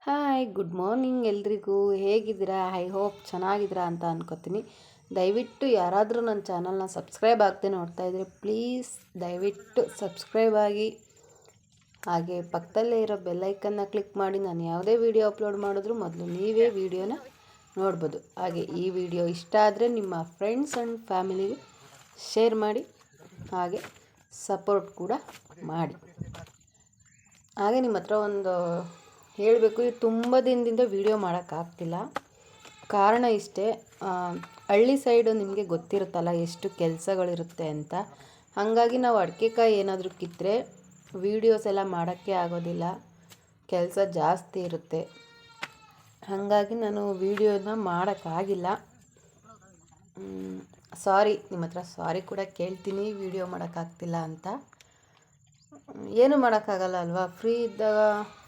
Hi good morning ಎಲ್ರಿಗೂ. ಹೇಗಿದ್ದೀರಾ? I hope ಚೆನ್ನಾಗಿದ್ದೀರಾ ಅಂತ ಅನ್ಕೋತೀನಿ. ದಯವಿಟ್ಟು ಯಾರಾದರೂ ನನ್ನ ಚಾನಲ್ನ ಸಬ್ಸ್ಕ್ರೈಬ್ ಆಗದೆ ನೋಡ್ತಾ ಇದ್ದರೆ ಪ್ಲೀಸ್ ದಯವಿಟ್ಟು ಸಬ್ಸ್ಕ್ರೈಬ್ ಆಗಿ, ಹಾಗೆ ಪಕ್ಕದಲ್ಲೇ ಇರೋ ಬೆಲ್ಲೈಕನ್ನ ಕ್ಲಿಕ್ ಮಾಡಿ. ನಾನು ಯಾವುದೇ ವಿಡಿಯೋ ಅಪ್ಲೋಡ್ ಮಾಡಿದ್ರೂ ಮೊದಲು ನೀವೇ ವಿಡಿಯೋನ ನೋಡ್ಬೋದು. ಹಾಗೆ ಈ ವಿಡಿಯೋ ಇಷ್ಟ ಆದರೆ ನಿಮ್ಮ ಫ್ರೆಂಡ್ಸ್ ಆ್ಯಂಡ್ ಫ್ಯಾಮಿಲಿಗೆ ಶೇರ್ ಮಾಡಿ, ಹಾಗೆ ಸಪೋರ್ಟ್ ಕೂಡ ಮಾಡಿ. ಹಾಗೆ ನಿಮ್ಮ ಹತ್ರ ಒಂದು ಹೇಳಬೇಕು, ತುಂಬ ದಿನದಿಂದ ವೀಡಿಯೋ ಮಾಡೋಕ್ಕಾಗ್ತಿಲ್ಲ. ಕಾರಣ ಇಷ್ಟೇ, ಹಳ್ಳಿ ಸೈಡು ನಿಮಗೆ ಗೊತ್ತಿರುತ್ತಲ್ಲ ಎಷ್ಟು ಕೆಲಸಗಳಿರುತ್ತೆ ಅಂತ. ಹಾಗಾಗಿ ನಾವು ಅಡಿಕೆಕಾಯಿ ಏನಾದರೂ ಕಿತ್ತರೆ ವೀಡಿಯೋಸ್ ಎಲ್ಲ ಮಾಡೋಕ್ಕೆ ಆಗೋದಿಲ್ಲ, ಕೆಲಸ ಜಾಸ್ತಿ ಇರುತ್ತೆ. ಹಾಗಾಗಿ ನಾನು ವೀಡಿಯೋನ ಮಾಡೋಕ್ಕಾಗಿಲ್ಲ. ಸಾರಿ, ನಿಮ್ಮ ಹತ್ರ ಸಾರಿ ಕೂಡ ಕೇಳ್ತೀನಿ ವೀಡಿಯೋ ಮಾಡೋಕ್ಕಾಗ್ತಿಲ್ಲ ಅಂತ. ಏನು ಮಾಡೋಕ್ಕಾಗಲ್ಲ ಅಲ್ವಾ, ಫ್ರೀ ಇದ್ದಾಗ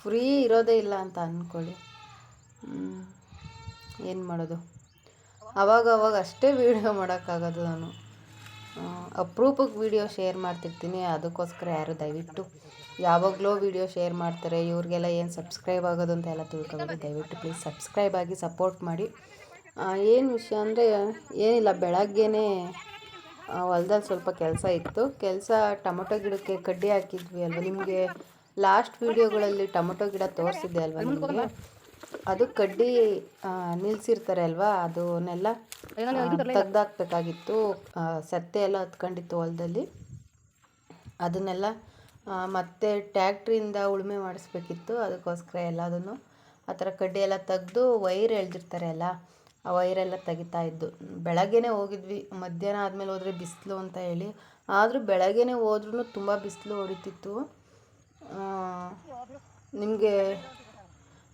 ಫ್ರೀ ಇರೋದೇ ಇಲ್ಲ ಅಂತ ಅಂದ್ಕೊಳ್ಳಿ. ಏನು ಮಾಡೋದು, ಅವಾಗ ಅಷ್ಟೇ ವೀಡಿಯೋ ಮಾಡೋಕ್ಕಾಗೋದು. ನಾನು ಅಪರೂಪಕ್ಕೆ ವೀಡಿಯೋ ಶೇರ್ ಮಾಡ್ತಿರ್ತೀನಿ. ಅದಕ್ಕೋಸ್ಕರ ಯಾರು ದಯವಿಟ್ಟು ಯಾವಾಗಲೂ ವೀಡಿಯೋ ಶೇರ್ ಮಾಡ್ತಾರೆ, ಇವ್ರಿಗೆಲ್ಲ ಏನು ಸಬ್ಸ್ಕ್ರೈಬ್ ಆಗೋದು ಅಂತ ಎಲ್ಲ ತಿಳ್ಕೊಬೇಡಿ. ದಯವಿಟ್ಟು ಪ್ಲೀಸ್ ಸಬ್ಸ್ಕ್ರೈಬ್ ಆಗಿ ಸಪೋರ್ಟ್ ಮಾಡಿ. ಏನು ವಿಷಯ ಅಂದರೆ ಏನಿಲ್ಲ, ಬೆಳಗ್ಗೆನೇ ಹೊಲ್ದಲ್ಲಿ ಸ್ವಲ್ಪ ಕೆಲಸ ಇತ್ತು. ಟೊಮೊಟೊ ಗಿಡಕ್ಕೆ ಕಡ್ಡಿ ಹಾಕಿದ್ವಿ ಅಲ್ವ, ನಿಮಗೆ ಲಾಸ್ಟ್ ವೀಡಿಯೋಗಳಲ್ಲಿ ಟೊಮೊಟೊ ಗಿಡ ತೋರಿಸಿದ್ದೆ ಅಲ್ವ ನಿಮಗೆ. ಅದು ಕಡ್ಡಿ ನಿಲ್ಲಿಸಿರ್ತಾರೆ ಅಲ್ವಾ, ಅದನ್ನೆಲ್ಲ ತೆಗ್ದಾಕ್ಬೇಕಾಗಿತ್ತು. ಸತ್ತೆ ಎಲ್ಲ ಹತ್ಕೊಂಡಿತ್ತು ಹೊಲದಲ್ಲಿ. ಅದನ್ನೆಲ್ಲ ಮತ್ತೆ ಟ್ಯಾಕ್ಟ್ರಿಯಿಂದ ಉಳುಮೆ ಮಾಡಿಸ್ಬೇಕಿತ್ತು. ಅದಕ್ಕೋಸ್ಕರ ಎಲ್ಲದನ್ನು ಆ ಥರ ಕಡ್ಡಿ ಎಲ್ಲ ತೆಗೆದು ವೈರ್ ಎಳೆದಿರ್ತಾರೆ ಅಲ್ಲ, ಆ ವೈರೆಲ್ಲ ತೆಗಿತಾ ಇದ್ದು. ಬೆಳಗ್ಗೆನೇ ಹೋಗಿದ್ವಿ, ಮಧ್ಯಾಹ್ನ ಆದಮೇಲೆ ಹೋದರೆ ಬಿಸಿಲು ಅಂತ ಹೇಳಿ. ಆದರೂ ಬೆಳಗ್ಗೆನೇ ಹೋದ್ರೂ ತುಂಬ ಬಿಸಿಲು ಹೊಡಿತಿತ್ತು. ನಿಮಗೆ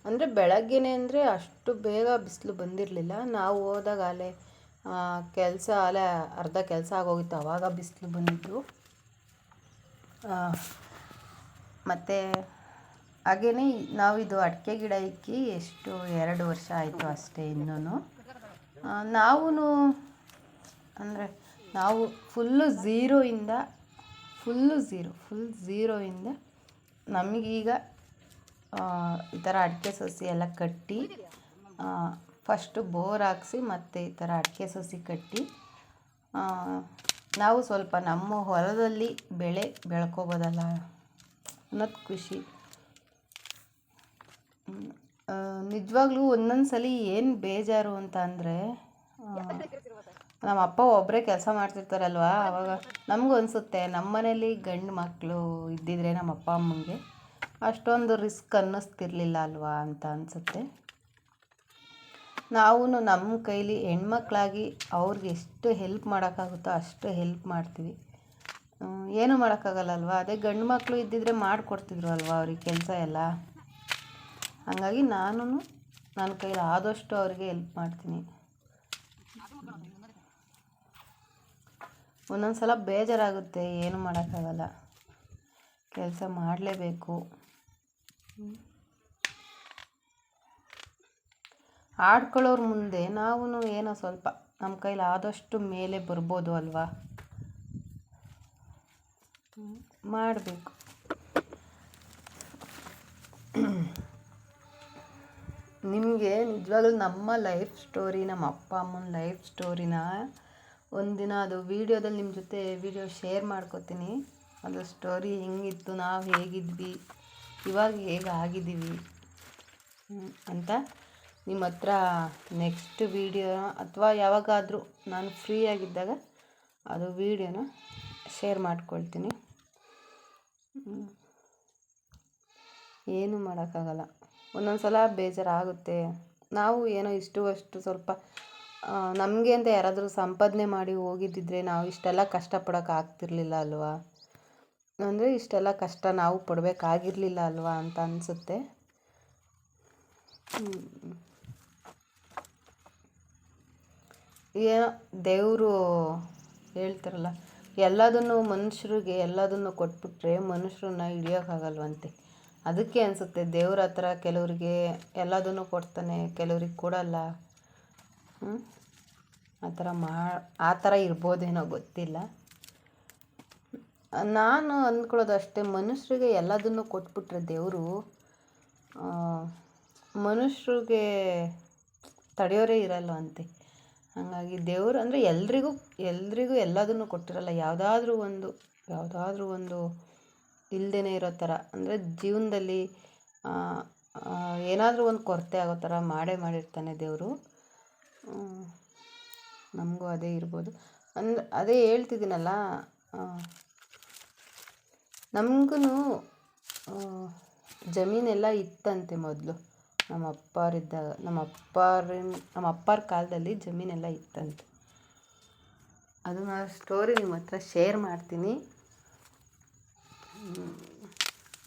ಅಂದರೆ ಬೆಳಗ್ಗೆನೇ ಅಂದರೆ ಅಷ್ಟು ಬೇಗ ಬಿಸಿಲು ಬಂದಿರಲಿಲ್ಲ. ನಾವು ಹೋದಾಗ ಅಲ್ಲೇ ಕೆಲಸ ಅಲ್ಲೇ ಅರ್ಧ ಕೆಲಸ ಆಗೋಗಿತ್ತು, ಆವಾಗ ಬಿಸಿಲು ಬಂದಿದ್ದು. ಮತ್ತು ಹಾಗೆಯೇ ನಾವಿದು ಅಡಿಕೆ ಗಿಡ ಇಕ್ಕಿ ಎಷ್ಟು 2 ವರ್ಷ ಆಯಿತು ಅಷ್ಟೇ. ಇನ್ನೂ ಅಂದರೆ ನಾವು ಫುಲ್ ಝೀರೋಯಿಂದ ನಮಗೀಗ ಈ ಥರ ಅಡಿಕೆ ಸಸಿ ಎಲ್ಲ ಕಟ್ಟಿ, ಫಸ್ಟು ಬೋರ್ ಹಾಕ್ಸಿ ಮತ್ತು ಈ ಥರ ಅಡಿಕೆ ಸಸಿ ಕಟ್ಟಿ ನಾವು ಸ್ವಲ್ಪ ನಮ್ಮ ಹೊಲದಲ್ಲಿ ಬೆಳ್ಕೊಬೋದಲ್ಲ ಅನ್ನೋದು ಖುಷಿ. ನಿಜವಾಗ್ಲೂ ಒಂದೊಂದು ಸಲ ಏನು ಬೇಜಾರು ಅಂತ ಅಂದರೆ, ನಮ್ಮ ಅಪ್ಪ ಒಬ್ಬರೇ ಕೆಲಸ ಮಾಡ್ತಿರ್ತಾರಲ್ವ, ಆವಾಗ ನಮಗೂ ಅನಿಸುತ್ತೆ ನಮ್ಮ ಮನೇಲಿ ಗಂಡು ಮಕ್ಕಳು ಇದ್ದಿದ್ರೆ ನಮ್ಮ ಅಪ್ಪ ಅಮ್ಮಂಗೆ ಅಷ್ಟೊಂದು ರಿಸ್ಕ್ ಅನ್ನಿಸ್ತಿರ್ಲಿಲ್ಲ ಅಲ್ವಾ ಅಂತ ಅನಿಸುತ್ತೆ. ನಾವು ನಮ್ಮ ಕೈಲಿ ಹೆಣ್ಮಕ್ಳಾಗಿ ಅವ್ರಿಗೆ ಎಷ್ಟು ಹೆಲ್ಪ್ ಮಾಡೋಕ್ಕಾಗುತ್ತೋ ಅಷ್ಟು ಹೆಲ್ಪ್ ಮಾಡ್ತೀವಿ. ಏನೂ ಮಾಡೋಕ್ಕಾಗಲ್ಲ ಅಲ್ವಾ. ಅದೇ ಗಂಡು ಮಕ್ಕಳು ಇದ್ದಿದ್ರೆ ಮಾಡಿಕೊಡ್ತಿದ್ರು ಅಲ್ವಾ ಅವ್ರಿಗೆ ಕೆಲಸ ಎಲ್ಲ. ಹಾಗಾಗಿ ನಾನು ನನ್ನ ಕೈಲಿ ಆದಷ್ಟು ಅವ್ರಿಗೆ ಹೆಲ್ಪ್ ಮಾಡ್ತೀನಿ. ಒಂದೊಂದು ಸಲ ಬೇಜಾರಾಗುತ್ತೆ, ಏನು ಮಾಡೋಕ್ಕಾಗಲ್ಲ, ಕೆಲಸ ಮಾಡಲೇಬೇಕು. ಆಡ್ಕೊಳ್ಳೋರ ಮುಂದೆ ನಾವು ಏನೋ ಸ್ವಲ್ಪ ನಮ್ಮ ಕೈಲಿ ಆದಷ್ಟು ಮೇಲೆ ಬರ್ಬೋದು ಅಲ್ವಾ, ಮಾಡಬೇಕು. ನಿಮಗೆ ನಿಜವಾಗ್ಲೂ ನಮ್ಮ ಲೈಫ್ ಸ್ಟೋರಿ, ನಮ್ಮ ಅಪ್ಪ ಅಮ್ಮನ ಲೈಫ್ ಸ್ಟೋರಿನ ಒಂದಿನ ಅದು ವೀಡಿಯೋದಲ್ಲಿ ನಿಮ್ಮ ಜೊತೆ ವೀಡಿಯೋ ಶೇರ್ ಮಾಡ್ಕೋತೀನಿ. ಅದು ಸ್ಟೋರಿ ಹೆಂಗಿತ್ತು, ನಾವು ಹೇಗಿದ್ವಿ, ಇವಾಗ ಹೇಗೆ ಆಗಿದ್ದೀವಿ ಅಂತ ನಿಮ್ಮ ಹತ್ರ ನೆಕ್ಸ್ಟ್ ವೀಡಿಯೋ ಅಥವಾ ಯಾವಾಗಾದರೂ ನಾನು ಫ್ರೀ ಆಗಿದ್ದಾಗ ಅದು ವೀಡಿಯೋನ ಶೇರ್ ಮಾಡ್ಕೊಳ್ತೀನಿ. ಏನೂ ಮಾಡೋಕ್ಕಾಗಲ್ಲ, ಒಂದೊಂದು ಸಲ ಬೇಜಾರಾಗುತ್ತೆ. ನಾವು ಏನೋ ಅಷ್ಟು ಸ್ವಲ್ಪ ನಮಗೆ ಅಂತ ಯಾರಾದರೂ ಸಂಪಾದನೆ ಮಾಡಿ ಹೋಗಿದ್ದಿದ್ರೆ ನಾವು ಇಷ್ಟೆಲ್ಲ ಕಷ್ಟಪಡೋಕೆ ಆಗ್ತಿರ್ಲಿಲ್ಲ ಅಲ್ವಾ, ಅಂದರೆ ಇಷ್ಟೆಲ್ಲ ಕಷ್ಟ ನಾವು ಪಡಬೇಕಾಗಿರಲಿಲ್ಲ ಅಲ್ವಾ ಅಂತ ಅನಿಸುತ್ತೆ. ಏನೋ ದೇವರು ಹೇಳ್ತಾರಲ್ಲ, ಮನುಷ್ಯರಿಗೆ ಎಲ್ಲದನ್ನು ಕೊಟ್ಬಿಟ್ರೆ ಮನುಷ್ಯರನ್ನ ಹಿಡಿಯೋಕ್ಕಾಗಲ್ವಂತೆ. ಅದಕ್ಕೆ ಅನಿಸುತ್ತೆ ದೇವ್ರ ಹತ್ರ ಕೆಲವರಿಗೆ ಎಲ್ಲದನ್ನು ಕೊಡ್ತಾನೆ, ಕೆಲವ್ರಿಗೆ ಕೊಡಲ್ಲ. ಆ ಥರ ಇರ್ಬೋದೇನೋ ಗೊತ್ತಿಲ್ಲ. ನಾನು ಅಂದ್ಕೊಳ್ಳೋದು ಅಷ್ಟೇ, ಮನುಷ್ಯರಿಗೆ ಎಲ್ಲದನ್ನು ಕೊಟ್ಬಿಟ್ರೆ ದೇವರು ಮನುಷ್ಯರಿಗೆ ತಡೆಯೋರೇ ಇರಲ್ವಂತೆ. ಹಾಗಾಗಿ ದೇವರು ಅಂದರೆ ಎಲ್ರಿಗೂ ಎಲ್ಲದನ್ನು ಕೊಟ್ಟಿರಲ್ಲ. ಯಾವುದಾದ್ರೂ ಒಂದು ಇಲ್ಲದೇ ಇರೋ ಥರ, ಅಂದರೆ ಜೀವನದಲ್ಲಿ ಏನಾದರೂ ಒಂದು ಕೊರತೆ ಆಗೋ ಥರ ಮಾಡಿರ್ತಾನೆ ದೇವರು. ನಮಗೂ ಅದೇ ಇರ್ಬೋದು. ಅದೇ ಹೇಳ್ತಿದ್ದೀನಲ್ಲ, ನಮಗೂ ಜಮೀನೆಲ್ಲ ಇತ್ತಂತೆ ಮೊದಲು. ನಮ್ಮ ಅಪ್ಪಾರ ಕಾಲದಲ್ಲಿ ಜಮೀನೆಲ್ಲ ಇತ್ತಂತೆ. ಅದನ್ನ ಸ್ಟೋರಿ ನಿಮ್ಮ ಹತ್ರ ಶೇರ್ ಮಾಡ್ತೀನಿ.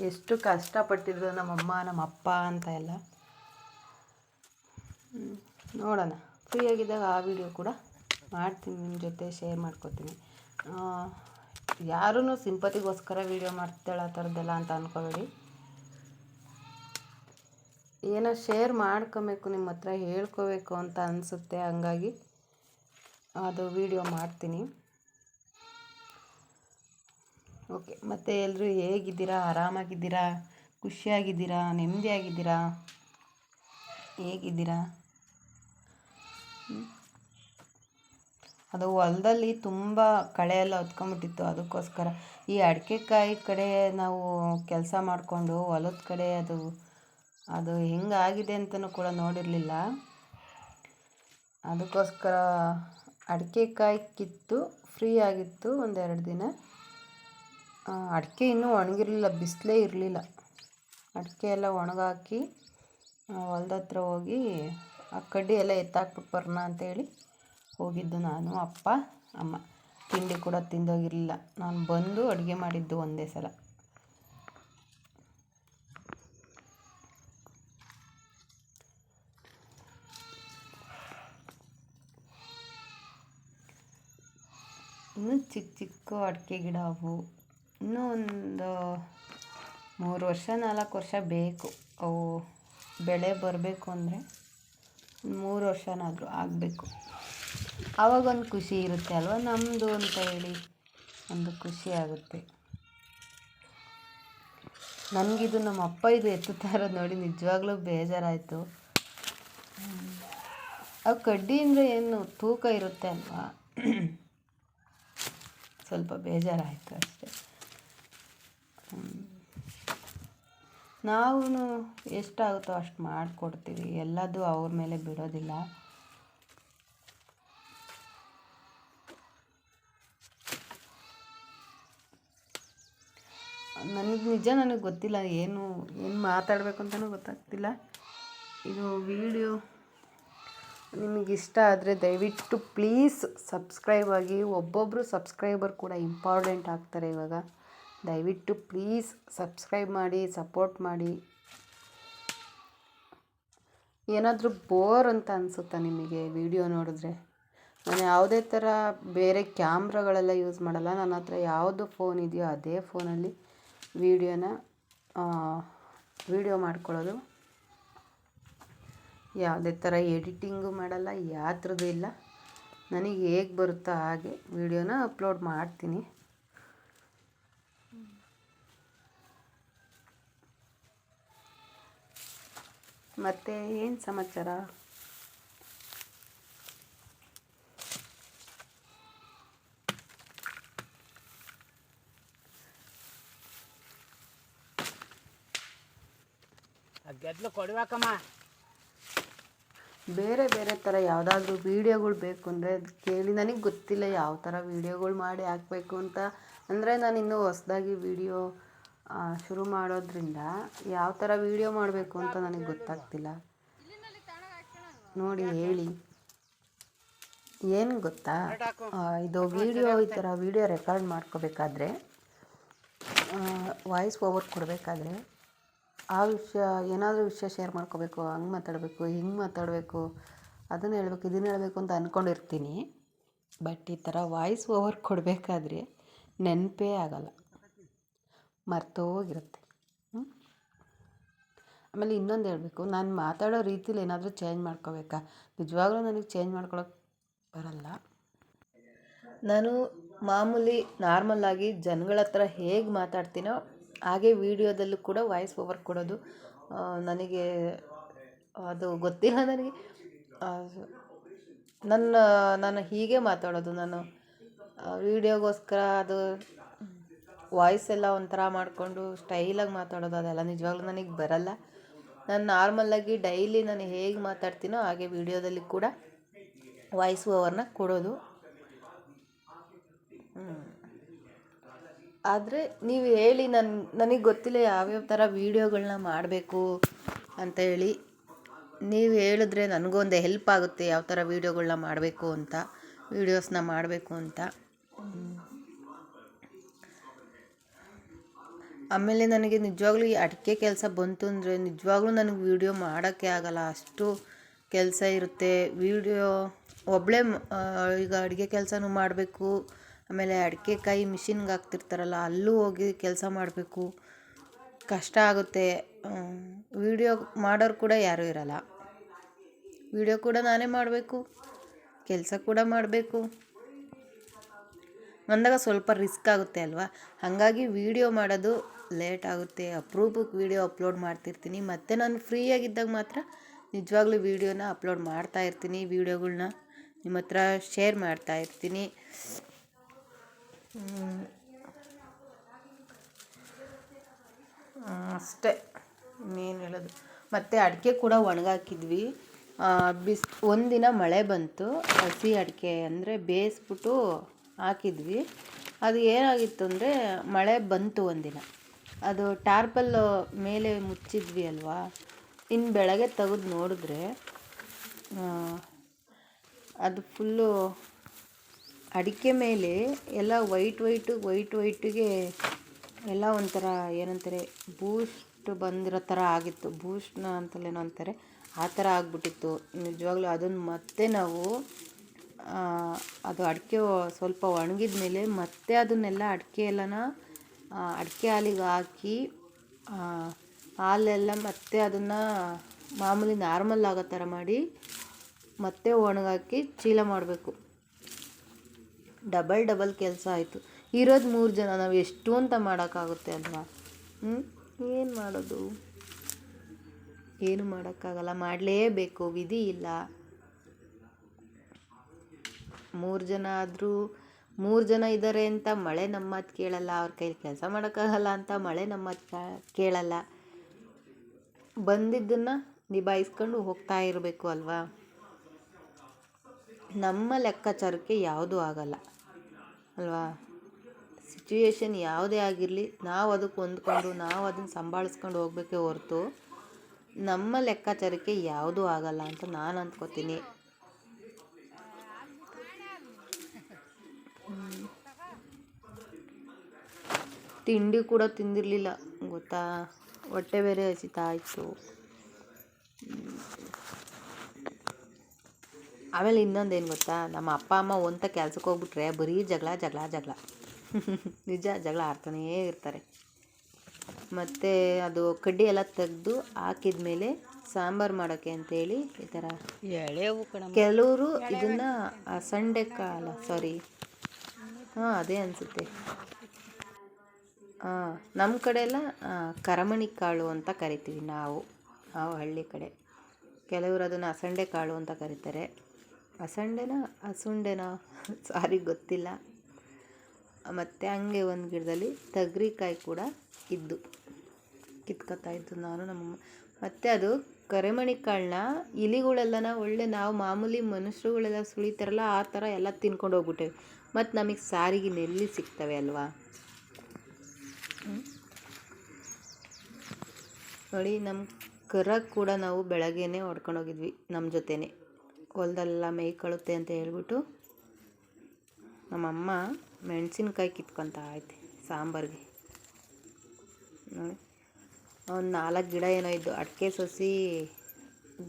ಎಷ್ಟು ಕಷ್ಟಪಟ್ಟಿದ್ರು ನಮ್ಮಮ್ಮ ನಮ್ಮ ಅಪ್ಪ ಅಂತ ಎಲ್ಲ ನೋಡೋಣ. ಫ್ರೀಯಾಗಿದ್ದಾಗ ಆ ವಿಡಿಯೋ ಕೂಡ ಮಾಡ್ತೀನಿ, ನಿಮ್ಮ ಜೊತೆ ಶೇರ್ ಮಾಡ್ಕೊತೀನಿ. ಯಾರೂ ಸಿಂಪತಿಗೋಸ್ಕರ ವಿಡಿಯೋ ಮಾಡ್ತಾಳೆ ಆ ಥರದ್ದೆಲ್ಲ ಅಂತ ಅಂದ್ಕೋಬೇಡಿ. ಏನೋ ಶೇರ್ ಮಾಡ್ಕೊಬೇಕು, ನಿಮ್ಮ ಹತ್ರ ಹೇಳ್ಕೋಬೇಕು ಅಂತ ಅನಿಸುತ್ತೆ, ಹಂಗಾಗಿ ಅದು ವಿಡಿಯೋ ಮಾಡ್ತೀನಿ. ಓಕೆ, ಮತ್ತು ಎಲ್ಲರೂ ಹೇಗಿದ್ದೀರಾ? ಆರಾಮಾಗಿದ್ದೀರಾ? ಖುಷಿಯಾಗಿದ್ದೀರಾ? ನೆಮ್ಮದಿಯಾಗಿದ್ದೀರಾ? ಹೇಗಿದ್ದೀರಾ? ಅದು ಹೊಲದಲ್ಲಿ ತುಂಬ ಕಳೆ ಎಲ್ಲ ಹೊತ್ಕೊಂಡ್ಬಿಟ್ಟಿತ್ತು. ಅದಕ್ಕೋಸ್ಕರ ಈ ಅಡಿಕೆಕಾಯಿ ಕಡೆ ನಾವು ಕೆಲಸ ಮಾಡಿಕೊಂಡು ಹೊಲದ ಕಡೆ ಅದು ಹೆಂಗಾಗಿದೆ ಅಂತಲೂ ಕೂಡ ನೋಡಿರಲಿಲ್ಲ. ಅದಕ್ಕೋಸ್ಕರ ಅಡಿಕೆಕಾಯಿ ಕಿತ್ತು ಫ್ರೀ ಆಗಿತ್ತು 1-2 ದಿನ. ಅಡಿಕೆ ಇನ್ನೂ ಒಣಗಿರಲಿಲ್ಲ, ಬಿಸಿಲೇ ಇರಲಿಲ್ಲ. ಅಡಿಕೆ ಎಲ್ಲ ಒಣಗಾಕಿ ಹೊಲ್ದ ಹತ್ರ ಹೋಗಿ ಆ ಕಡ್ಡಿ ಎಲ್ಲ ಎತ್ತಾಕ್ಬಿಟ್ಟು ಬರೋಣ ಅಂತೇಳಿ ಹೋಗಿದ್ದು ನಾನು, ಅಪ್ಪ, ಅಮ್ಮ. ತಿಂಡಿ ಕೂಡ ತಿಂದೋಗಿರಲಿಲ್ಲ. ನಾನು ಬಂದು ಅಡುಗೆ ಮಾಡಿದ್ದು ಒಂದೇ ಸಲ. ಇನ್ನೂ ಚಿಕ್ಕ ಅಡಿಕೆ ಗಿಡ ಅವು. ಇನ್ನೂ ಒಂದು 3 ವರ್ಷ 4 ವರ್ಷ ಬೇಕು ಅವು ಬೆಳೆ ಬರಬೇಕು. ಅಂದರೆ 3 ವರ್ಷನಾದರೂ ಆಗಬೇಕು. ಆವಾಗೊಂದು ಖುಷಿ ಇರುತ್ತೆ ಅಲ್ವ, ನಮ್ಮದು ಅಂತ ಹೇಳಿ ಒಂದು ಖುಷಿ ಆಗುತ್ತೆ. ನನಗಿದು ನಮ್ಮ ಅಪ್ಪ ಇದು ಎತ್ತುತ್ತಾ ಇರೋದು ನೋಡಿ ನಿಜವಾಗ್ಲೂ ಬೇಜಾರಾಯಿತು. ಅವು ಕಡ್ಡಿ ಅಂದರೆ ಏನು ತೂಕ ಇರುತ್ತೆ ಅಲ್ವಾ, ಸ್ವಲ್ಪ ಬೇಜಾರಾಯಿತು ಅಷ್ಟೆ. ನಾವು ಎಷ್ಟಾಗುತ್ತೋ ಅಷ್ಟು ಮಾಡಿಕೊಡ್ತೀವಿ, ಎಲ್ಲದೂ ಅವ್ರ ಮೇಲೆ ಬಿಡೋದಿಲ್ಲ. ನನಗೆ ಗೊತ್ತಿಲ್ಲ ಏನು ಮಾತಾಡಬೇಕು ಅಂತಲೂ ಗೊತ್ತಾಗ್ತಿಲ್ಲ. ಇದು ವಿಡಿಯೋ ನಿಮಗಿಷ್ಟ ಆದರೆ ದಯವಿಟ್ಟು ಪ್ಲೀಸ್ ಸಬ್ಸ್ಕ್ರೈಬ್ ಆಗಿ. ಒಬ್ಬೊಬ್ಬರು ಸಬ್ಸ್ಕ್ರೈಬರ್ ಕೂಡ ಇಂಪಾರ್ಟೆಂಟ್ ಆಗ್ತಾರೆ ಇವಾಗ. ದಯವಿಟ್ಟು ಪ್ಲೀಸ್ ಸಬ್ಸ್ಕ್ರೈಬ್ ಮಾಡಿ, ಸಪೋರ್ಟ್ ಮಾಡಿ. ಏನಾದರೂ ಬೋರ್ ಅಂತ ಅನಿಸುತ್ತಾ ನಿಮಗೆ ವಿಡಿಯೋ ನೋಡಿದ್ರೆ? ನಾನು ಯಾವುದೇ ಥರ ಬೇರೆ ಕ್ಯಾಮ್ರಾಗಳೆಲ್ಲ ಯೂಸ್ ಮಾಡಲ್ಲ. ನನ್ನ ಹತ್ರ ಯಾವುದು ಫೋನ್ ಇದೆಯೋ ಅದೇ ಫೋನಲ್ಲಿ ವಿಡಿಯೋ ಮಾಡ್ಕೊಳ್ಳೋದು. ಯಾವುದೇ ಥರ ಎಡಿಟಿಂಗು ಮಾಡಲ್ಲ, ಯಾವ ಥರದ್ದು ಇಲ್ಲ. ನನಗೆ ಹೇಗೆ ಬರುತ್ತೋ ಹಾಗೆ ವಿಡಿಯೋನ ಅಪ್ಲೋಡ್ ಮಾಡ್ತೀನಿ. ಮತ್ತು ಏನು ಸಮಾಚಾರ? ಬೇರೆ ಬೇರೆ ಥರ ಯಾವುದಾದ್ರೂ ವೀಡಿಯೋಗಳು ಬೇಕು ಅಂದರೆ ಅದು ಕೇಳಿ. ನನಗೆ ಗೊತ್ತಿಲ್ಲ ಯಾವ ಥರ ವೀಡಿಯೋಗಳು ಮಾಡಿ ಹಾಕಬೇಕು ಅಂತ. ಅಂದರೆ ನಾನು ಇನ್ನೂ ಹೊಸದಾಗಿ ವೀಡಿಯೋ ಶುರು ಮಾಡೋದ್ರಿಂದ ಯಾವ ಥರ ವೀಡಿಯೋ ಮಾಡಬೇಕು ಅಂತ ನನಗೆ ಗೊತ್ತಾಗ್ತಿಲ್ಲ. ನೋಡಿ ಹೇಳಿ. ಏನು ಗೊತ್ತಾ, ಇದು ಈ ಥರ ವೀಡಿಯೋ ರೆಕಾರ್ಡ್ ಮಾಡ್ಕೋಬೇಕಾದ್ರೆ, ವಾಯ್ಸ್ ಓವರ್ ಕೊಡಬೇಕಾದ್ರೆ ಆ ಏನಾದರೂ ವಿಷಯ ಶೇರ್ ಮಾಡ್ಕೋಬೇಕು, ಹಂಗೆ ಮಾತಾಡಬೇಕು, ಹಿಂಗೆ ಮಾತಾಡಬೇಕು, ಅದನ್ನು ಹೇಳಬೇಕು, ಇದನ್ನು ಹೇಳಬೇಕು ಅಂತ ಅಂದ್ಕೊಂಡಿರ್ತೀನಿ. ಬಟ್ ಈ ಥರ ವಾಯ್ಸ್ ಓವರ್ ಕೊಡಬೇಕಾದ್ರೆ ನೆನಪೇ ಆಗಲ್ಲ, ಮರ್ತೋಗಿರುತ್ತೆ. ಆಮೇಲೆ ಇನ್ನೊಂದು ಹೇಳಬೇಕು, ನಾನು ಮಾತಾಡೋ ರೀತಿಲಿ ಏನಾದರೂ ಚೇಂಜ್ ಮಾಡ್ಕೋಬೇಕಾ? ನಿಜವಾಗ್ಲೂ ನನಗೆ ಚೇಂಜ್ ಮಾಡ್ಕೊಳಕ್ಕೆ ಬರಲ್ಲ. ನಾನು ಮಾಮೂಲಿ ನಾರ್ಮಲ್ಲಾಗಿ ಜನಗಳ ಹತ್ರ ಹೇಗೆ ಮಾತಾಡ್ತೀನೋ ಹಾಗೆ ವೀಡಿಯೋದಲ್ಲೂ ಕೂಡ ವಾಯ್ಸ್ ಓವರ್ ಕೊಡೋದು ನನಗೆ ಅದು ಗೊತ್ತಿಲ್ಲ ನನಗೆ. ಆ, ನಾನು ಹೀಗೆ ಮಾತಾಡೋದು. ನಾನು ವೀಡಿಯೋಗೋಸ್ಕರ ಅದು ವಾಯ್ಸ್ ಎಲ್ಲ ಒಂಥರ ಮಾಡಿಕೊಂಡು ಸ್ಟೈಲಾಗಿ ಮಾತಾಡೋದು ಅದೆಲ್ಲ ನಿಜವಾಗ್ಲೂ ನನಗೆ ಬರಲ್ಲ. ನಾನು ನಾರ್ಮಲಾಗಿ ಡೈಲಿ ನಾನು ಹೇಗೆ ಮಾತಾಡ್ತೀನೋ ಹಾಗೆ ವೀಡಿಯೋದಲ್ಲಿ ಕೂಡ ವಾಯ್ಸ್ ಓವರ್ನ ಕೊಡೋದು. ಆದರೆ ನೀವು ಹೇಳಿ, ನನಗೆ ಗೊತ್ತಿಲ್ಲ ಯಾವ್ಯಾವ ಥರ ವೀಡಿಯೋಗಳನ್ನ ಮಾಡಬೇಕು ಅಂತ ಹೇಳಿ. ನೀವು ಹೇಳಿದ್ರೆ ನನಗೊಂದು ಹೆಲ್ಪ್ ಆಗುತ್ತೆ ಯಾವ ಥರ ವೀಡಿಯೋಗಳನ್ನ ಮಾಡಬೇಕು ಅಂತ, ವೀಡಿಯೋಸ್ನ ಮಾಡಬೇಕು ಅಂತ. ಆಮೇಲೆ ನನಗೆ ನಿಜವಾಗ್ಲೂ ಈ ಅಡಿಕೆ ಕೆಲಸ ಬಂತು ಅಂದರೆ ನಿಜವಾಗ್ಲೂ ನನಗೆ ವೀಡಿಯೋ ಮಾಡೋಕ್ಕೆ ಆಗಲ್ಲ, ಅಷ್ಟು ಕೆಲಸ ಇರುತ್ತೆ. ವೀಡಿಯೋ ಒಬ್ಬಳೇ ಈಗ ಅಡುಗೆ ಕೆಲಸನೂ ಮಾಡಬೇಕು, ಆಮೇಲೆ ಅಡಿಕೆ ಕಾಯಿ ಮಿಷಿನ್ಗೆ ಹಾಕ್ತಿರ್ತಾರಲ್ಲ ಅಲ್ಲೂ ಹೋಗಿ ಕೆಲಸ ಮಾಡಬೇಕು, ಕಷ್ಟ ಆಗುತ್ತೆ. ವೀಡಿಯೋ ಮಾಡೋರು ಕೂಡ ಯಾರೂ ಇರಲ್ಲ, ವೀಡಿಯೋ ಕೂಡ ನಾನೇ ಮಾಡಬೇಕು, ಕೆಲಸ ಕೂಡ ಮಾಡಬೇಕು ಅಂದಾಗ ಸ್ವಲ್ಪ ರಿಸ್ಕ್ ಆಗುತ್ತೆ ಅಲ್ವಾ. ಹಾಗಾಗಿ ವೀಡಿಯೋ ಮಾಡೋದು ಲೇಟ್ ಆಗುತ್ತೆ. ಅಪರೂಪಕ್ಕೆ ವೀಡಿಯೋ ಅಪ್ಲೋಡ್ ಮಾಡ್ತಿರ್ತೀನಿ. ಮತ್ತು ನಾನು ಫ್ರೀಯಾಗಿದ್ದಾಗ ಮಾತ್ರ ನಿಜವಾಗ್ಲೂ ವೀಡಿಯೋನ ಅಪ್ಲೋಡ್ ಮಾಡ್ತಾಯಿರ್ತೀನಿ, ವೀಡಿಯೋಗಳ್ನ ನಿಮ್ಮ ಹತ್ರ ಶೇರ್ ಮಾಡ್ತಾಯಿರ್ತೀನಿ. ಅಷ್ಟೇ, ಇನ್ನೇನು ಹೇಳೋದು. ಮತ್ತು ಅಡಿಕೆ ಕೂಡ ಒಣಗಾಕಿದ್ವಿ. ಒಂದಿನ ಮಳೆ ಬಂತು, ಹಸಿ ಅಡಿಕೆ ಅಂದರೆ ಬೇಯಿಸ್ಬಿಟ್ಟು ಹಾಕಿದ್ವಿ. ಅದು ಏನಾಗಿತ್ತು ಅಂದರೆ ಮಳೆ ಬಂತು ಒಂದಿನ, ಅದು ಟಾರ್ಪಲ್ ಮೇಲೆ ಮುಚ್ಚಿದ್ವಿ ಅಲ್ವಾ. ಇನ್ನು ಬೆಳಗ್ಗೆ ತೆಗೆದು ನೋಡಿದ್ರೆ ಅದು ಫುಲ್ಲು ಅಡಿಕೆ ಮೇಲೆ ಎಲ್ಲ ವೈಟಿಗೆ ಎಲ್ಲ ಒಂಥರ ಏನಂತಾರೆ ಬೂಸ್ಟ್ ಬಂದಿರೋ ಥರ ಆಗಿತ್ತು. ಬೂಸ್ಟ್ನ ಅಂತಲೇನೋ ಅಂತಾರೆ, ಆ ಥರ ಆಗಿಬಿಟ್ಟಿತ್ತು ನಿಜವಾಗ್ಲೂ. ಅದನ್ನು ಮತ್ತೆ ನಾವು ಅದು ಅಡಿಕೆ ಸ್ವಲ್ಪ ಒಣಗಿದ ಮೇಲೆ ಮತ್ತೆ ಅದನ್ನೆಲ್ಲ ಅಡಿಕೆ ಹಾಲಿಗೆ ಹಾಕಿ ಹಾಲೆಲ್ಲ ಮತ್ತೆ ಅದನ್ನು ಮಾಮೂಲಿ ನಾರ್ಮಲ್ ಆಗೋ ಥರ ಮಾಡಿ ಮತ್ತೆ ಒಣಗಾಕಿ ಚೀಲ ಮಾಡಬೇಕು. ಡಬಲ್ ಕೆಲಸ ಆಯಿತು. ಇರೋದು 3 ಜನ, ನಾವು ಎಷ್ಟು ಅಂತ ಮಾಡೋಕ್ಕಾಗುತ್ತೆ ಅಲ್ವಾ. ಏನು ಮಾಡೋದು, ಏನು ಮಾಡೋಕ್ಕಾಗಲ್ಲ, ಮಾಡಲೇಬೇಕು, ವಿಧಿ ಇಲ್ಲ. 3 ಜನ ಆದರೂ 3 ಜನ ಇದ್ದಾರೆ ಅಂತ ಮಳೆ ನಮ್ಮ ಮಾತು ಕೇಳಲ್ಲ, ಅವ್ರ ಕೈಲಿ ಕೆಲಸ ಮಾಡೋಕ್ಕಾಗಲ್ಲ ಅಂತ ಮಳೆ ನಮ್ಮ ಮಾತು ಕೇಳಲ್ಲ. ಬಂದಿದ್ದನ್ನು ನಿಭಾಯಿಸ್ಕೊಂಡು ಹೋಗ್ತಾ ಇರಬೇಕು ಅಲ್ವಾ. ನಮ್ಮ ಲೆಕ್ಕಾಚಾರಕ್ಕೆ ಯಾವುದೂ ಆಗಲ್ಲ ಅಲ್ವಾ. ಸಿಚುವೇಶನ್ ಯಾವುದೇ ಆಗಿರಲಿ, ನಾವು ಅದಕ್ಕೆ ಹೊಂದ್ಕೊಂಡು ನಾವು ಅದನ್ನು ಸಂಭಾಳಿಸ್ಕೊಂಡು ಹೋಗ್ಬೇಕೇ ಹೊರತು ನಮ್ಮ ಲೆಕ್ಕಾಚಾರಕ್ಕೆ ಯಾವುದೂ ಆಗಲ್ಲ ಅಂತ ನಾನು ಅಂದ್ಕೋತೀನಿ. ತಿಂಡಿ ಕೂಡ ತಿಂದಿರಲಿಲ್ಲ ಗೊತ್ತಾ, ಹೊಟ್ಟೆ ಬೇರೆ ಹಸಿತಾ ಇತ್ತು. ಆಮೇಲೆ ಇನ್ನೊಂದೇನು ಗೊತ್ತಾ, ನಮ್ಮ ಅಪ್ಪ ಅಮ್ಮ ಒಂಥ ಕೆಲ್ಸಕ್ಕೆ ಹೋಗ್ಬಿಟ್ರೆ ಬರೀ ಜಗಳ ನಿಜ, ಜಗಳ ಆಡ್ತಾನೇ ಇರ್ತಾರೆ. ಮತ್ತು ಅದು ಕಡ್ಡಿ ಎಲ್ಲ ತೆಗೆದು ಹಾಕಿದ ಮೇಲೆ ಸಾಂಬಾರು ಮಾಡೋಕ್ಕೆ ಅಂತೇಳಿ ಈ ಥರ ಕೆಲವರು ಇದನ್ನು ಅದೇ ಅನಿಸುತ್ತೆ. ನಮ್ಮ ಕಡೆ ಎಲ್ಲ ಕರಮಣಿ ಕಾಳು ಅಂತ ಕರಿತೀವಿ ನಾವು ಹಳ್ಳಿ ಕಡೆ. ಕೆಲವರು ಅದನ್ನು ಅಸಂಡೆ ಕಾಳು ಅಂತ ಕರೀತಾರೆ. ಹಸುಂಡೆನಾ ಸಾರಿ ಗೊತ್ತಿಲ್ಲ. ಮತ್ತು ಹಂಗೆ ಒಂದು ಗಿಡದಲ್ಲಿ ತಗರಿಕಾಯಿ ಕೂಡ ಇದ್ದು ಕಿತ್ಕೊತಾ ಇದ್ದು ನಾನು ನಮ್ಮಮ್ಮ. ಮತ್ತು ಅದು ಕರಿಮಣಿ ಕಾಳನ್ನ ಇಲಿಗಳೆಲ್ಲನ ಒಳ್ಳೆ ನಾವು ಮಾಮೂಲಿ ಮನುಷ್ಯರುಗಳೆಲ್ಲ ಸುಳಿತಾರಲ್ಲ ಆ ಥರ ಎಲ್ಲ ತಿನ್ಕೊಂಡು ಹೋಗ್ಬಿಟ್ಟೇವೆ. ಮತ್ತು ನಮಗೆ ಸಾರಿಗೆ ನೆಲ್ಲಿ ಸಿಗ್ತವೆ ಅಲ್ವಾ. ನೋಡಿ, ನಮ್ಮ ಕರ ಕೂಡ ನಾವು ಬೆಳಗ್ಗೆನೇ ಹೊಡ್ಕೊಂಡೋಗಿದ್ವಿ ನಮ್ಮ ಜೊತೆನೇ. ಹೊಲದಲ್ಲೆಲ್ಲ ಮೇಯ್ಕೊಳ್ಳುತ್ತೆ ಅಂತ ಹೇಳ್ಬಿಟ್ಟು ನಮ್ಮಮ್ಮ ಮೆಣಸಿನ್ಕಾಯಿ ಕಿತ್ಕೊತಾ ಐತೆ ಸಾಂಬಾರಿಗೆ. ನೋಡಿ, ಒಂದು 4 ಗಿಡ ಏನೋ ಇದ್ದು, ಅಡಿಕೆ ಸಸಿ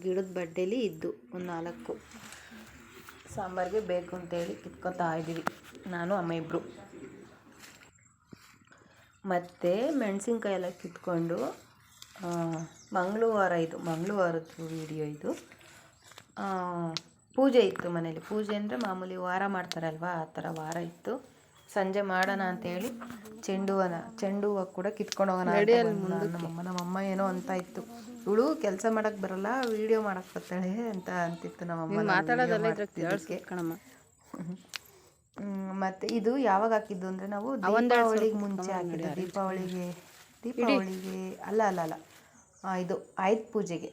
ಗಿಡದ ಬಡ್ಡೆಲಿ ಇದ್ದು ಒಂದು 4 ಸಾಂಬಾರಿಗೆ ಬೇಕು ಅಂತೇಳಿ ಕಿತ್ಕೊತಾ ಇದ್ದೀವಿ ನಾನು ಅಮ್ಮ ಇಬ್ಬರು. ಮತ್ತು ಮೆಣಸಿನ್ಕಾಯಿ ಎಲ್ಲ ಕಿತ್ಕೊಂಡು ಮಂಗಳವಾರದ್ದು ವಿಡಿಯೋ ಇದು. ಪೂಜೆ ಇತ್ತು ಮನೇಲಿ. ಪೂಜೆ ಅಂದರೆ ಮಾಮೂಲಿ ವಾರ ಮಾಡ್ತಾರಲ್ವ, ಆ ಥರ ವಾರ ಇತ್ತು. ಸಂಜೆ ಮಾಡೋಣ ಅಂತೇಳಿ ಚೆಂಡು ಹೂವು ಕೂಡ ಕಿತ್ಕೊಂಡು ಹೋಗೋಣ ಅಂತ ನಮ್ಮಮ್ಮ ಏನೋ ಅಂತ ಇತ್ತು, ಇವಳು ಕೆಲಸ ಮಾಡೋಕ್ಕೆ ಬರಲ್ಲ ವಿಡಿಯೋ ಮಾಡೋಕ್ಕೆ ಬರ್ತಾಳೆ ಅಂತ ಅಂತಿತ್ತು ನಮ್ಮಮ್ಮ. ಮತ್ತು ಇದು ಯಾವಾಗ ಹಾಕಿದ್ದು ಅಂದರೆ ನಾವು ದೀಪಾವಳಿಗೆ ಮುಂಚೆ ಹಾಕಿದ್ದು. ದೀಪಾವಳಿಗೆ ಅಲ್ಲ ಇದು ಆಯುಧ ಪೂಜೆಗೆ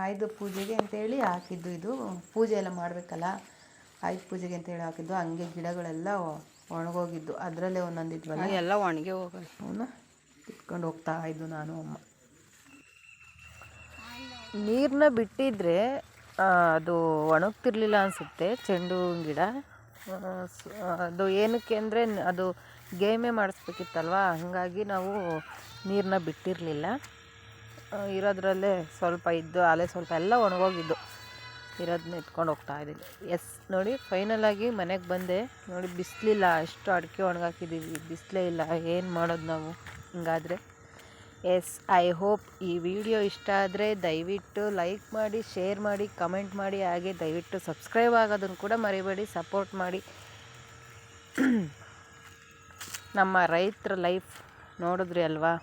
ಆಯುಧ ಪೂಜೆಗೆ ಅಂತೇಳಿ ಹಾಕಿದ್ದು. ಇದು ಪೂಜೆ ಎಲ್ಲ ಮಾಡಬೇಕಲ್ಲ, ಆಯುಧ ಪೂಜೆಗೆ ಅಂತೇಳಿ ಹಾಕಿದ್ದು. ಹಂಗೆ ಗಿಡಗಳೆಲ್ಲ ಒಣಗೋಗಿದ್ದು, ಅದರಲ್ಲೇ ಒಂದೊಂದು ಇದ್ವಲ್ಲ ಎಲ್ಲ ಒಣಗಿ ಅವನ್ನ ಕಿತ್ಕೊಂಡು ಹೋಗ್ತಾ ಇದ್ದು ನಾನು ಅಮ್ಮ. ನೀರನ್ನ ಬಿಟ್ಟಿದ್ರೆ ಅದು ಒಣಗ್ತಿರ್ಲಿಲ್ಲ ಅನಿಸುತ್ತೆ ಚೆಂಡು ಹೂವಿನ ಗಿಡ. ಅದು ಏನಕ್ಕೆ ಅಂದರೆ ಅದು ಗೇಮೇ ಮಾಡಿಸ್ಬೇಕಿತ್ತಲ್ವ, ಹಾಗಾಗಿ ನಾವು ನೀರನ್ನ ಬಿಟ್ಟಿರಲಿಲ್ಲ. ಇರೋದ್ರಲ್ಲೇ ಸ್ವಲ್ಪ ಇದ್ದು ಅಲೆ ಸ್ವಲ್ಪ ಎಲ್ಲ ಒಣಗೋಗಿದ್ದು, ಇರೋದನ್ನ ಎತ್ಕೊಂಡು ಹೋಗ್ತಾ ಇದ್ದೀನಿ. ಎಸ್ ನೋಡಿ ಫೈನಲಾಗಿ ಮನೆಗೆ ಬಂದೆ. ನೋಡಿ ಬಿಸಿಲಿಲ್ಲ, ಎಷ್ಟು ಅಡಿಕೆ ಒಣಗಾಕಿದ್ದೀವಿ, ಬಿಸಿಲೇ ಇಲ್ಲ, ಏನು ಮಾಡೋದು ನಾವು ಹಿಂಗಾದರೆ. ಎಸ್, ಐ ಹೋಪ್ ಈ ವಿಡಿಯೋ ಇಷ್ಟ ಆದರೆ ದಯವಿಟ್ಟು ಲೈಕ್ ಮಾಡಿ, ಶೇರ್ ಮಾಡಿ, ಕಮೆಂಟ್ ಮಾಡಿ, ಹಾಗೆ ದಯವಿಟ್ಟು ಸಬ್ಸ್ಕ್ರೈಬ್ ಆಗೋದನ್ನು ಕೂಡ ಮರಿಬೇಡಿ, ಸಪೋರ್ಟ್ ಮಾಡಿ. ನಮ್ಮ ರೈತರ ಲೈಫ್ ನೋಡಿದ್ರಿ ಅಲ್ವಾ.